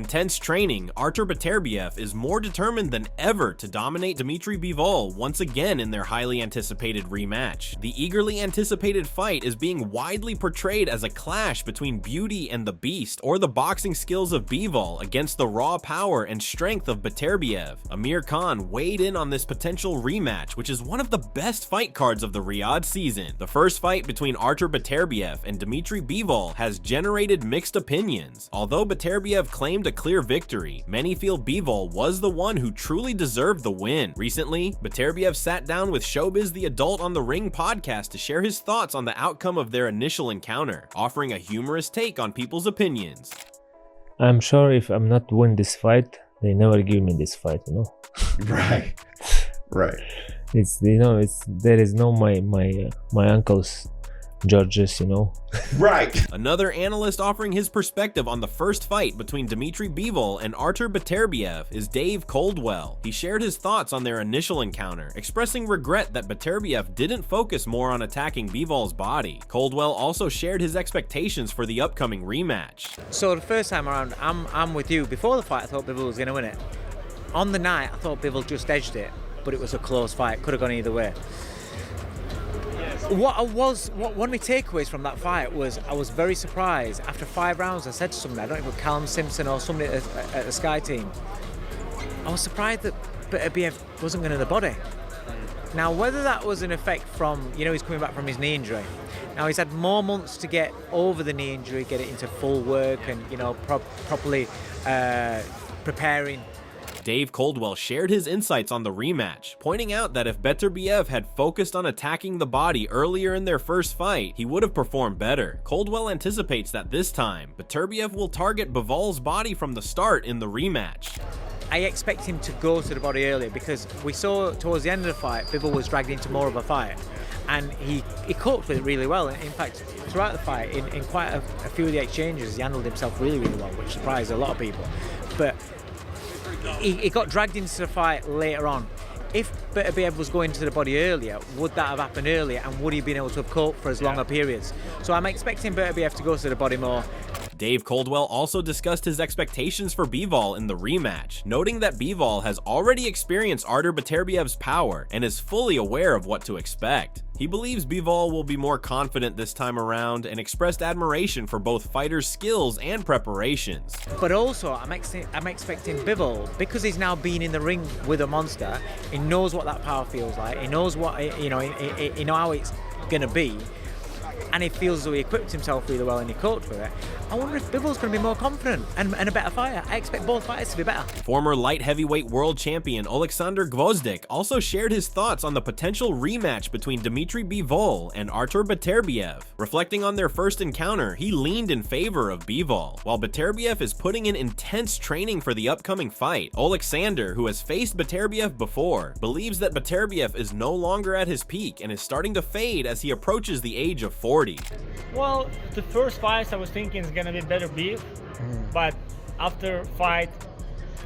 intense training, Artur Beterbiev is more determined than ever to dominate Dmitry Bivol once again in their highly anticipated rematch. The eagerly anticipated fight is being widely portrayed as a clash between beauty and the beast, or the boxing skills of Bivol against the raw power and strength of Beterbiev. Amir Khan weighed in on this potential rematch, which is one of the best fight cards of the Riyadh season. The first fight between Artur Beterbiev and Dmitry Bivol has generated mixed opinions. Although Beterbiev claimed a clear victory, many feel Bivol was the one who truly deserved the win. Recently, Beterbiev sat down with Showbiz the Adult on the Ring podcast to share his thoughts on the outcome of their initial encounter, offering a humorous take on people's opinions. I'm sure if I'm not win this fight, they never give me this fight, Right. It's there is no my uncle's Georges, Right. Another analyst offering his perspective on the first fight between Dmitry Bivol and Artur Beterbiev is Dave Coldwell. He shared his thoughts on their initial encounter, expressing regret that Beterbiev didn't focus more on attacking Bivol's body. Coldwell also shared his expectations for the upcoming rematch. So the first time around, I'm with you. Before the fight, I thought Bivol was going to win it. On the night, I thought Bivol just edged it, but it was a close fight. Could have gone either way. One of my takeaways from that fight was I was very surprised. After 5 rounds, I said to somebody, I don't know if it was Callum Simpson or somebody at the Sky team, I was surprised that Beterbiev wasn't going to the body. Now, whether that was an effect from, he's coming back from his knee injury. Now, he's had more months to get over the knee injury, get it into full work and, properly preparing. Dave Coldwell shared his insights on the rematch, pointing out that if Beterbiev had focused on attacking the body earlier in their first fight, he would have performed better. Coldwell anticipates that this time, Beterbiev will target Bivol's body from the start in the rematch. I expect him to go to the body earlier because we saw towards the end of the fight, Bivol was dragged into more of a fight. And he coped with it really well. In fact, throughout the fight, in quite a few of the exchanges, he handled himself really, really well, which surprised a lot of people. But he got dragged into the fight later on. If Beterbiev was going to the body earlier, would that have happened earlier and would he have been able to have coped for as longer periods? So I'm expecting Beterbiev to go to the body more. Dave Coldwell also discussed his expectations for Bivol in the rematch, noting that Bivol has already experienced Artur Beterbiev's power and is fully aware of what to expect. He believes Bivol will be more confident this time around and expressed admiration for both fighters' skills and preparations. But also, I'm expecting Bivol, because he's now been in the ring with a monster, he knows what that power feels like, he knows what, he knows how it's going to be, and he feels as though he equipped himself really well and he coped with it. I wonder if Bivol's going to be more confident and a better fighter. I expect both fighters to be better. Former light heavyweight world champion Alexander Gvozdyk also shared his thoughts on the potential rematch between Dmitry Bivol and Artur Beterbiev. Reflecting on their first encounter, he leaned in favor of Bivol. While Beterbiev is putting in intense training for the upcoming fight, Alexander, who has faced Beterbiev before, believes that Beterbiev is no longer at his peak and is starting to fade as he approaches the age of 40. Well, the first fight I was thinking is gonna be Beterbiev, but after fight,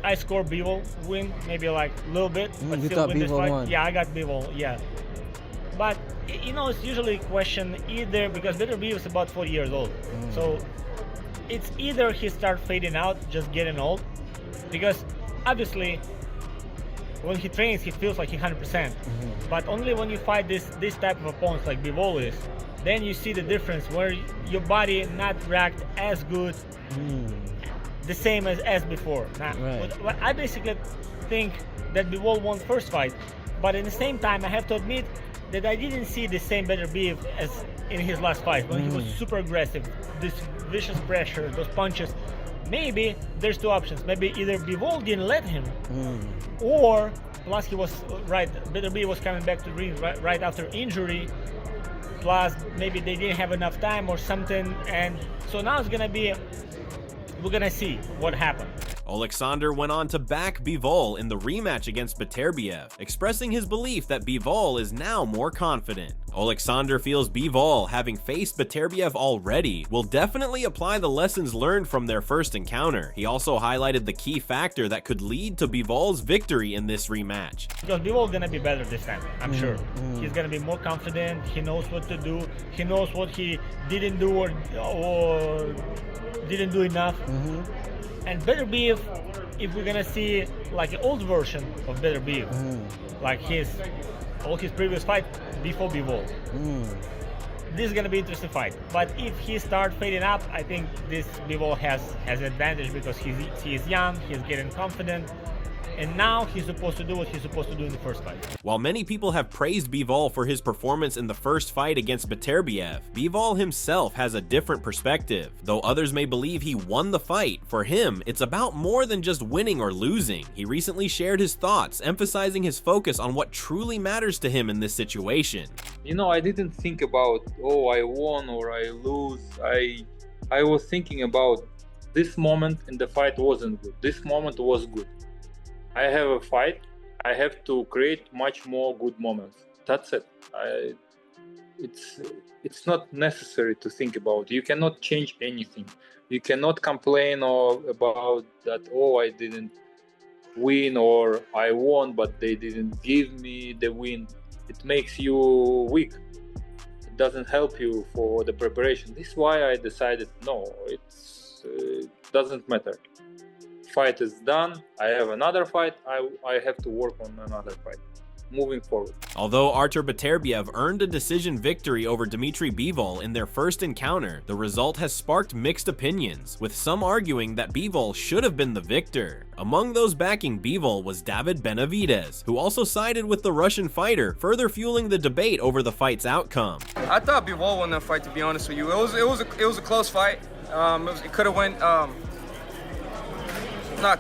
I scored Bivol win, maybe like a little bit, but you still thought win this Bivol fight. won. Yeah, I got Bivol, yeah. But it's usually a question either because Beterbiev is about 40 years old, so it's either he start fading out, just getting old, because obviously when he trains he feels like he's 100%, but only when you fight this type of opponents like Bivol is, then you see the difference where your body not react as good, the same as before. Now, Right. I basically think that Bivol won first fight, but at the same time I have to admit that I didn't see the same Beterbiev as in his last fight when he was super aggressive, this vicious pressure, those punches. Maybe there's two options. Maybe either Bivol didn't let him, or plus he was Beterbiev was coming back to the ring right after injury. Plus, maybe they didn't have enough time or something, and so now we're gonna see what happened. Alexander went on to back Bivol in the rematch against Beterbiev, expressing his belief that Bivol is now more confident. Alexander feels Bivol, having faced Beterbiev already, will definitely apply the lessons learned from their first encounter. He also highlighted the key factor that could lead to Bivol's victory in this rematch. Because Bivol gonna be better this time, I'm sure. He's gonna be more confident, he knows what to do, he knows what he didn't do or didn't do enough. And Beterbiev, if we're gonna see like an old version of Beterbiev, like all his previous fight before Bivol, this is gonna be an interesting fight. But if he starts fading up, I think this Bivol has an advantage because he's young, he's getting confident, and now he's supposed to do what he's supposed to do in the first fight. While many people have praised Bivol for his performance in the first fight against Beterbiev, Bivol himself has a different perspective. Though others may believe he won the fight, for him, it's about more than just winning or losing. He recently shared his thoughts, emphasizing his focus on what truly matters to him in this situation. You know, I didn't think about, oh, I won or I lose. I was thinking about this moment in the fight wasn't good. This moment was good. I have a fight. I have to create much more good moments. That's it. It's not necessary to think about. You cannot change anything. You cannot complain about that, oh, I didn't win or I won, but they didn't give me the win. It makes you weak. It doesn't help you for the preparation. This is why I decided, no, it doesn't matter. Fight is done. I have another fight. I have to work on another fight moving forward. Although Artur Beterbiev earned a decision victory over Dmitry Bivol in their first encounter, the result has sparked mixed opinions, with some arguing that Bivol should have been the victor. Among those backing Bivol was David Benavidez, who also sided with the Russian fighter, further fueling the debate over the fight's outcome. I thought Bivol won that fight, to be honest with you. It was a close fight. It could have went.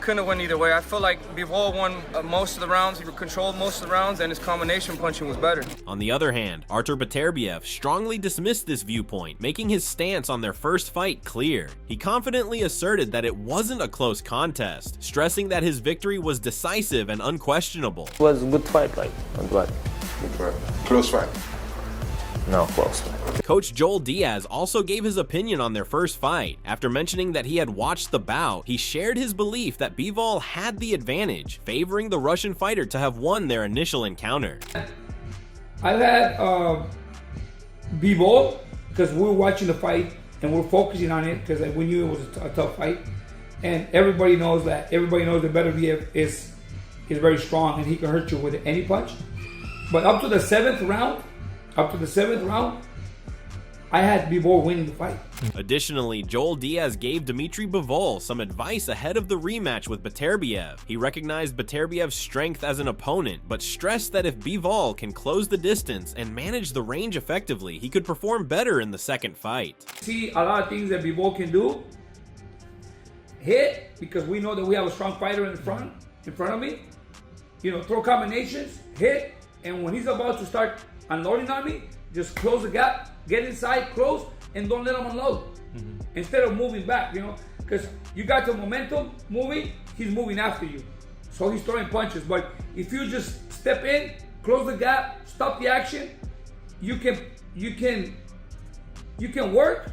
Couldn't have won either way. I feel like Bivol won most of the rounds. He controlled most of the rounds, and his combination punching was better. On the other hand, Artur Beterbiev strongly dismissed this viewpoint, making his stance on their first fight clear. He confidently asserted that it wasn't a close contest, stressing that his victory was decisive and unquestionable. It was a good fight, right? Not bad. Close fight. No, close. Coach Joel Diaz also gave his opinion on their first fight. After mentioning that he had watched the bout, he shared his belief that Bivol had the advantage, favoring the Russian fighter to have won their initial encounter. I had Bivol because we were watching the fight and we're focusing on it because we knew it was a tough fight, and everybody knows that Beterbiev is very strong and he can hurt you with any punch. But up to the seventh round, I had Bivol winning the fight. Additionally, Joel Diaz gave Dmitry Bivol some advice ahead of the rematch with Beterbiev. He recognized Beterbiev's strength as an opponent, but stressed that if Bivol can close the distance and manage the range effectively, he could perform better in the second fight. See a lot of things that Bivol can do. Hit, because we know that we have a strong fighter in front of me. You know, throw combinations, hit, and when he's about to start unloading on me, just close the gap, get inside, close, and don't let him unload. Instead of moving back, you know, because you got the momentum moving, he's moving after you. So he's throwing punches. But if you just step in, close the gap, stop the action, you can work.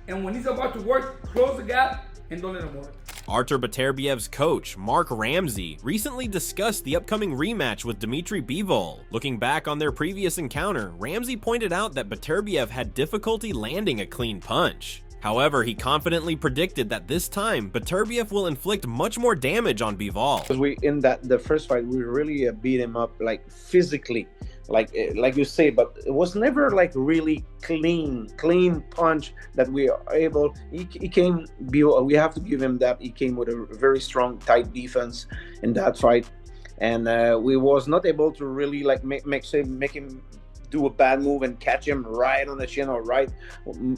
And when he's about to work, close the gap and don't let him work. Artur Beterbiev's coach, Mark Ramsey, recently discussed the upcoming rematch with Dmitry Bivol. Looking back on their previous encounter, Ramsey pointed out that Beterbiev had difficulty landing a clean punch. However, he confidently predicted that this time, Beterbiev will inflict much more damage on Bivol. Because the first fight, we really beat him up like physically, like you say, but it was never like really clean punch that we are able. He came. We have to give him that. He came with a very strong, tight defense in that fight, and we was not able to really like make him do a bad move and catch him right on the chin or right.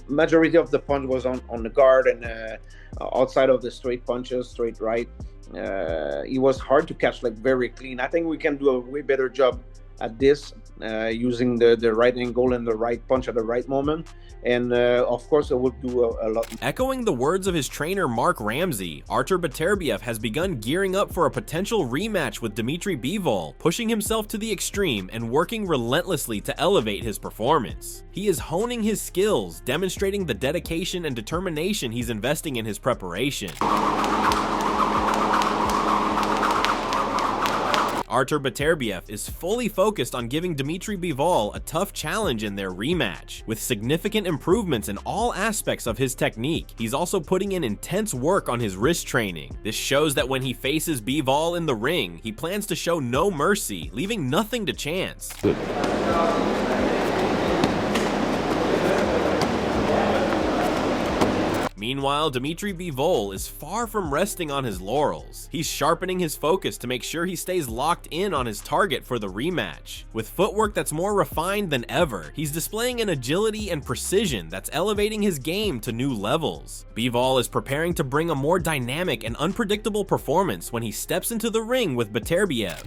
Majority of the punch was on the guard and outside of the straight punches, straight right. It was hard to catch like very clean. I think we can do a way better job at this, using the right angle and the right punch at the right moment. And of course, it will do a lot. Echoing the words of his trainer Mark Ramsey, Artur Beterbiev has begun gearing up for a potential rematch with Dmitry Bivol, pushing himself to the extreme and working relentlessly to elevate his performance. He is honing his skills, demonstrating the dedication and determination he's investing in his preparation. Artur Beterbiev is fully focused on giving Dmitry Bivol a tough challenge in their rematch, with significant improvements in all aspects of his technique. He's also putting in intense work on his wrist training. This shows that when he faces Bivol in the ring, he plans to show no mercy, leaving nothing to chance. Good. Meanwhile, Dmitry Bivol is far from resting on his laurels. He's sharpening his focus to make sure he stays locked in on his target for the rematch. With footwork that's more refined than ever, he's displaying an agility and precision that's elevating his game to new levels. Bivol is preparing to bring a more dynamic and unpredictable performance when he steps into the ring with Beterbiev.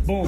Boom.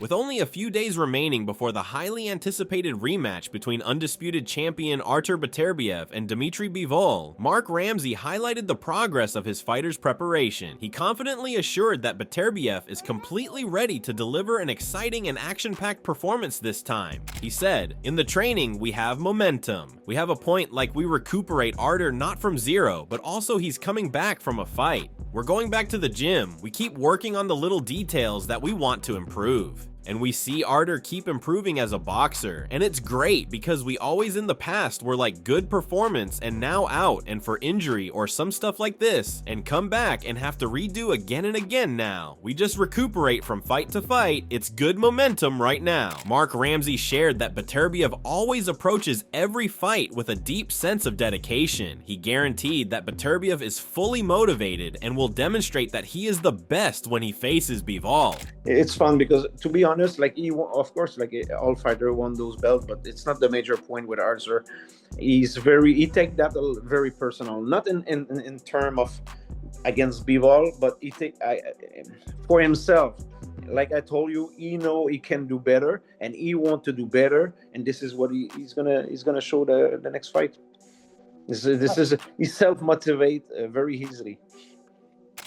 With only a few days remaining before the highly anticipated rematch between undisputed champion Artur Beterbiev and Dmitry Bivol, Mark Ramsey highlighted the progress of his fighter's preparation. He confidently assured that Beterbiev is completely ready to deliver an exciting and action-packed performance this time. He said, "In the training, we have momentum. We have a point like we recuperate Artur not from zero, but also he's coming back from a fight. We're going back to the gym. We keep working on the little details that we want to improve. And we see Artur keep improving as a boxer, and it's great because we always in the past were like good performance and now out and for injury or some stuff like this and come back and have to redo again and again now. We just recuperate from fight to fight. It's good momentum right now." Mark Ramsey shared that Beterbiev always approaches every fight with a deep sense of dedication. He guaranteed that Beterbiev is fully motivated and will demonstrate that he is the best when he faces Bivol. It's fun because, to be honest, like of course, like all fighter won those belts, but it's not the major point with Artur. He take that very personal, not in term of against Bivol, but he take for himself. Like I told you, he know he can do better, and he want to do better, and this is what he's gonna show the next fight. He self-motivate very easily.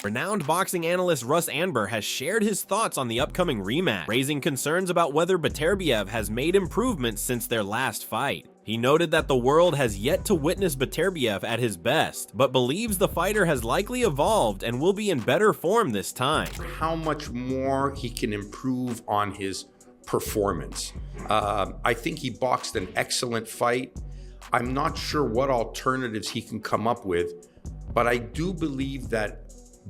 Renowned boxing analyst Russ Anber has shared his thoughts on the upcoming rematch, raising concerns about whether Beterbiev has made improvements since their last fight. He noted that the world has yet to witness Beterbiev at his best, but believes the fighter has likely evolved and will be in better form this time. How much more he can improve on his performance. I think he boxed an excellent fight. I'm not sure what alternatives he can come up with, but I do believe that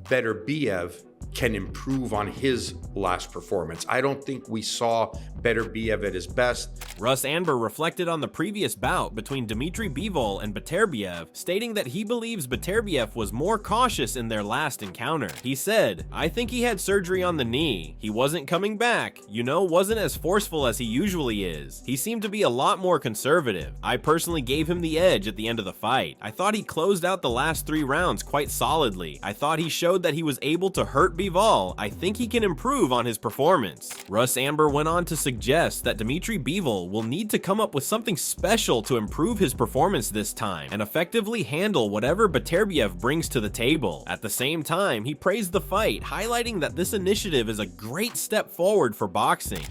Beterbiev can improve on his last performance. I don't think we saw Beterbiev at his best. Russ Anber reflected on the previous bout between Dmitry Bivol and Beterbiev, stating that he believes Beterbiev was more cautious in their last encounter. He said, "I think he had surgery on the knee. He wasn't coming back, wasn't as forceful as he usually is. He seemed to be a lot more conservative. I personally gave him the edge at the end of the fight. I thought he closed out the last 3 rounds quite solidly. I thought he showed that he was able to hurt Bivol. I think he can improve on his performance." Russ Anber went on to suggest that Dmitry Bivol will need to come up with something special to improve his performance this time and effectively handle whatever Beterbiev brings to the table. At the same time, he praised the fight, highlighting that this initiative is a great step forward for boxing.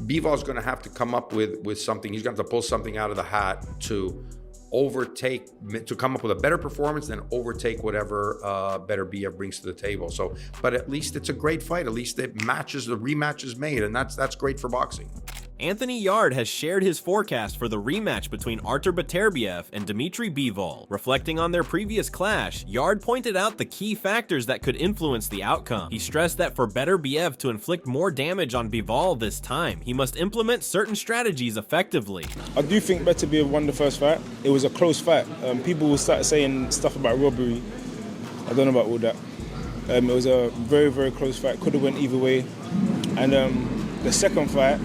Bivol's going to have to come up with something. He's going to have to pull something out of the hat to come up with a better performance than overtake whatever Beterbiev brings to the table. So, but at least it's a great fight. At least the rematch is made, and that's great for boxing. Anthony Yarde has shared his forecast for the rematch between Artur Beterbiev and Dmitry Bivol. Reflecting on their previous clash, Yarde pointed out the key factors that could influence the outcome. He stressed that for Beterbiev to inflict more damage on Bivol this time, he must implement certain strategies effectively. I do think Beterbiev won the first fight. It was a close fight. People will start saying stuff about robbery. I don't know about all that. It was a very, very close fight. Could have went either way. And the second fight,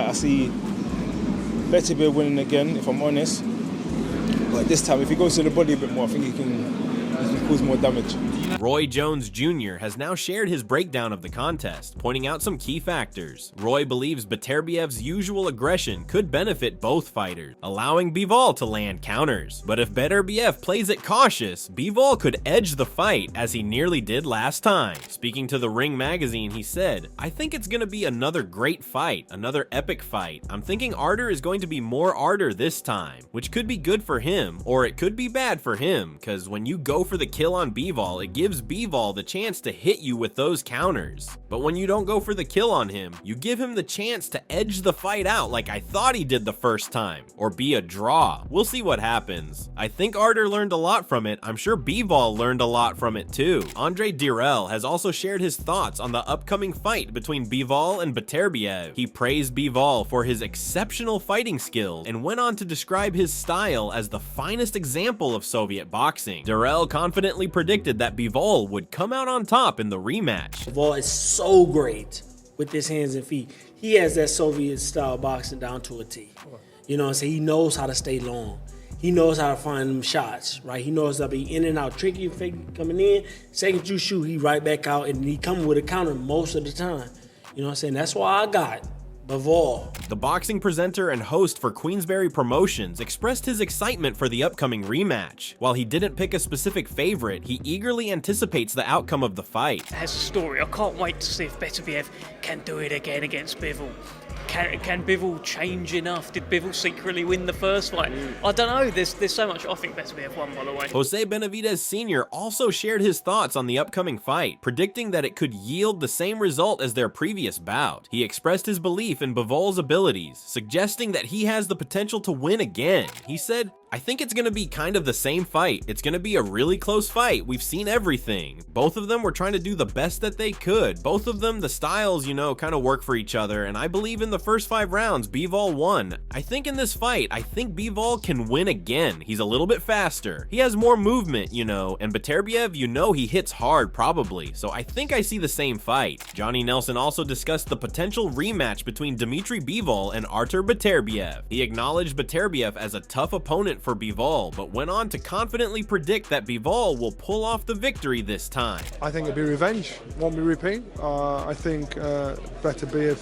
I see Beterbiev winning again, if I'm honest. But this time, if he goes to the body a bit more, I think he can cause more damage. Roy Jones Jr. has now shared his breakdown of the contest, pointing out some key factors. Roy believes Beterbiev's usual aggression could benefit both fighters, allowing Bivol to land counters. But if Beterbiev plays it cautious, Bivol could edge the fight as he nearly did last time. Speaking to the Ring magazine, he said, "I think it's going to be another great fight, another epic fight. I'm thinking Artur is going to be more Artur this time, which could be good for him, or it could be bad for him, because when you go for the kill on Bivol, it gives Bivol the chance to hit you with those counters. But when you don't go for the kill on him, you give him the chance to edge the fight out like I thought he did the first time, or be a draw. We'll see what happens. I think Artur learned a lot from it. I'm sure Bivol learned a lot from it too." Andre Dirrell has also shared his thoughts on the upcoming fight between Bivol and Beterbiev. He praised Bivol for his exceptional fighting skills and went on to describe his style as the finest example of Soviet boxing. Dirrell confidently predicted that Bivol would come out on top in the rematch. Bivol is so great with his hands and feet. He has that Soviet style boxing down to a T. You know what I'm saying? He knows how to stay long. He knows how to find them shots, right? He knows how to be in and out, tricky fake coming in. Second you shoot, he right back out, and he come with a counter most of the time. You know what I'm saying? That's why I got Bivol. The boxing presenter and host for Queensberry Promotions expressed his excitement for the upcoming rematch. While he didn't pick a specific favorite, he eagerly anticipates the outcome of the fight. It has a story. I can't wait to see if Beterbiev can do it again against Bivol. Can Bivol change enough? Did Bivol secretly win the first fight? I don't know. There's so much. I think Beterbiev won, by the way. Jose Benavidez Sr. also shared his thoughts on the upcoming fight, predicting that it could yield the same result as their previous bout. He expressed his belief in Bivol's abilities, suggesting that he has the potential to win again. He said, "I think it's going to be kind of the same fight. It's going to be a really close fight. We've seen everything. Both of them were trying to do the best that they could. Both of them, the styles, kind of work for each other. And I believe in the first 5 rounds, Bivol won. I think in this fight, I think Bivol can win again. He's a little bit faster. He has more movement, and Beterbiev, he hits hard probably. So I think I see the same fight." Johnny Nelson also discussed the potential rematch between Dmitry Bivol and Artur Beterbiev. He acknowledged Beterbiev as a tough opponent for Bivol, but went on to confidently predict that Bivol will pull off the victory this time. I think it'll be revenge, won't be repeat. I think Beterbiev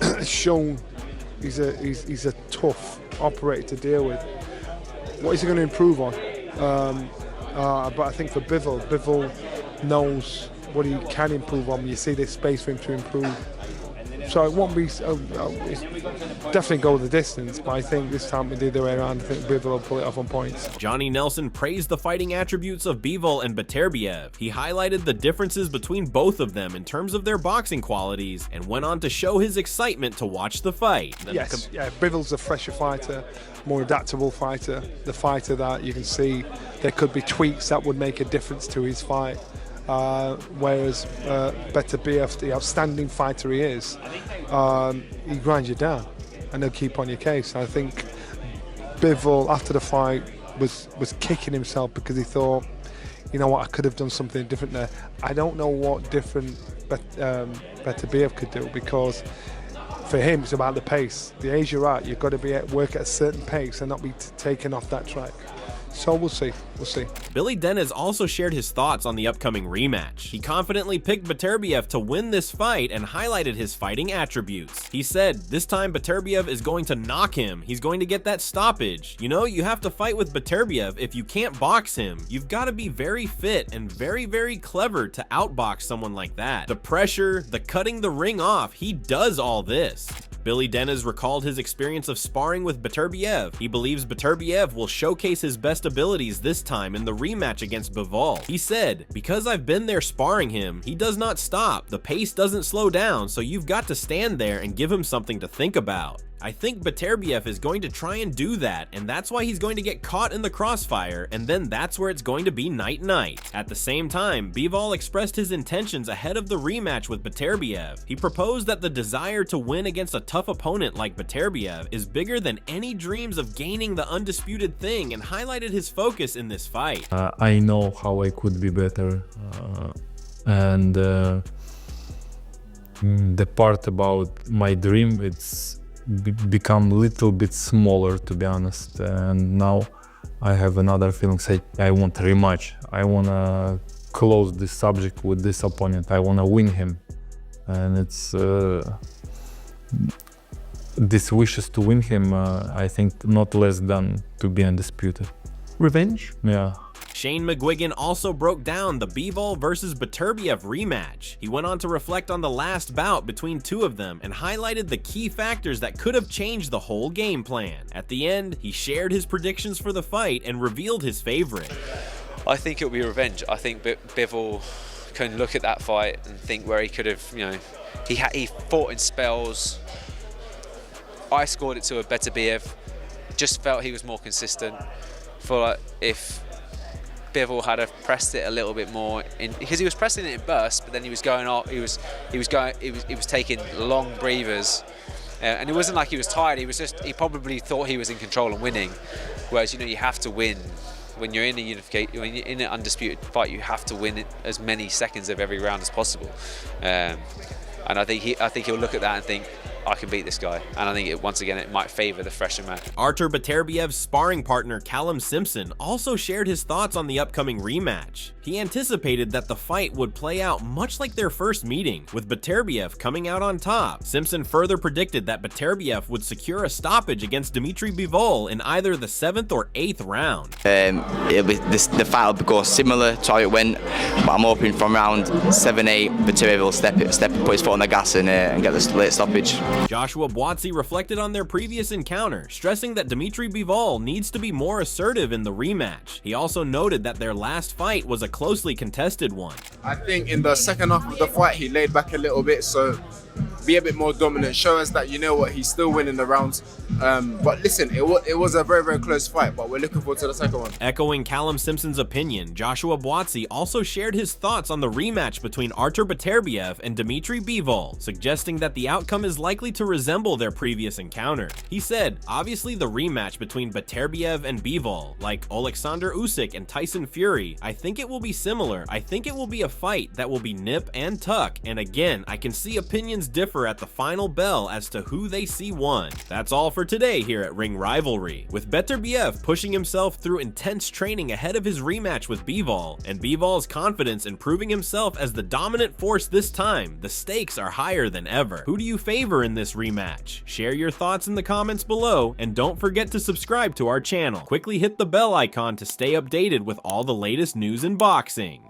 has shown he's a tough operator to deal with. What is he going to improve on? But I think for Bivol knows what he can improve on. You see there's space for him to improve. So it won't be, it's definitely go the distance, but I think this time we did the way around. I think Bivol will pull it off on points. Johnny Nelson praised the fighting attributes of Bivol and Beterbiev. He highlighted the differences between both of them in terms of their boxing qualities and went on to show his excitement to watch the fight. Yes, Bivol's a fresher fighter, more adaptable fighter, the fighter that you can see there could be tweaks that would make a difference to his fight. Whereas Beterbiev, the outstanding fighter he is, he grinds you down and he'll keep on your case. I think Bivol, after the fight, was kicking himself because he thought, you know what, I could have done something different there. I don't know what different Beterbiev could do, because for him it's about the pace. The age you're at, you've got to be at work at a certain pace and not be taken off that track. So we'll see. Billy Dennis also shared his thoughts on the upcoming rematch. He confidently picked Beterbiev to win this fight and highlighted his fighting attributes. He said, "This time Beterbiev is going to knock him. He's going to get that stoppage. You have to fight with Beterbiev if you can't box him. You've got to be very fit and very, very clever to outbox someone like that. The pressure, the cutting the ring off, he does all this." Billy Dennis recalled his experience of sparring with Beterbiev. He believes Beterbiev will showcase his best abilities this time in the rematch against Bivol. He said, "Because I've been there sparring him, he does not stop. The pace doesn't slow down, so you've got to stand there and give him something to think about. I think Beterbiev is going to try and do that, and that's why he's going to get caught in the crossfire, and then that's where it's going to be night-night." At the same time, Bivol expressed his intentions ahead of the rematch with Beterbiev. He proposed that the desire to win against a tough opponent like Beterbiev is bigger than any dreams of gaining the undisputed thing, and highlighted his focus in this fight. I know how I could be better, and the part about my dream, it's become a little bit smaller, to be honest, and now I have another feeling. Say I want rematch. I wanna close this subject with this opponent. I want to win him, and it's this wishes to win him. I think not less than to be undisputed. Revenge? Yeah. Shane McGuigan also broke down the Bivol versus Beterbiev rematch. He went on to reflect on the last bout between two of them and highlighted the key factors that could have changed the whole game plan. At the end, he shared his predictions for the fight and revealed his favorite. I think it'll be revenge. I think Bivol can look at that fight and think where he could have, you know, he fought in spells. I scored it to a Beterbiev. Just felt he was more consistent. Feel like if Bivol had have pressed it a little bit more, because he was pressing it in bursts, but then he was going off. He was taking long breathers, and it wasn't like he was tired. He was just, he probably thought he was in control and winning. Whereas, you know, you have to win when you're in a when you're in an undisputed fight. You have to win it as many seconds of every round as possible. And I think he'll look at that and think, I can beat this guy, and I think once again it might favour the fresher man. Artur Beterbiev's sparring partner Callum Simpson also shared his thoughts on the upcoming rematch. He anticipated that the fight would play out much like their first meeting, with Beterbiev coming out on top. Simpson further predicted that Beterbiev would secure a stoppage against Dmitry Bivol in either the 7th or 8th round. The fight will go similar to how it went, but I'm hoping from round 7-8 Beterbiev will step put his foot on the gas and get the late stoppage. Joshua Boatsy reflected on their previous encounter, stressing that Dmitry Bivol needs to be more assertive in the rematch. He also noted that their last fight was a closely contested one. I think in the second half of the fight he laid back a little bit, so be a bit more dominant, show us that, you know what, he's still winning the rounds. But listen, it was a very, very close fight, but we're looking forward to the second one. Echoing Callum Simpson's opinion, Joshua Boatsy also shared his thoughts on the rematch between Artur Beterbiev and Dmitry Bivol, suggesting that the outcome is likely to resemble their previous encounter. He said, obviously the rematch between Beterbiev and Bivol, like Alexander Usyk and Tyson Fury, I think it will be similar. I think it will be a fight that will be nip and tuck, and again, I can see opinions differ at the final bell as to who they see won. That's all for today here at Ring Rivalry, with Beterbiev pushing himself through intense training ahead of his rematch with Bivol, and Bivol's confidence in proving himself as the dominant force this time. The stakes are higher than ever. Who do you favor in this rematch? Share your thoughts in the comments below, and don't forget to subscribe to our channel. Quickly hit the bell icon to stay updated with all the latest news in boxing.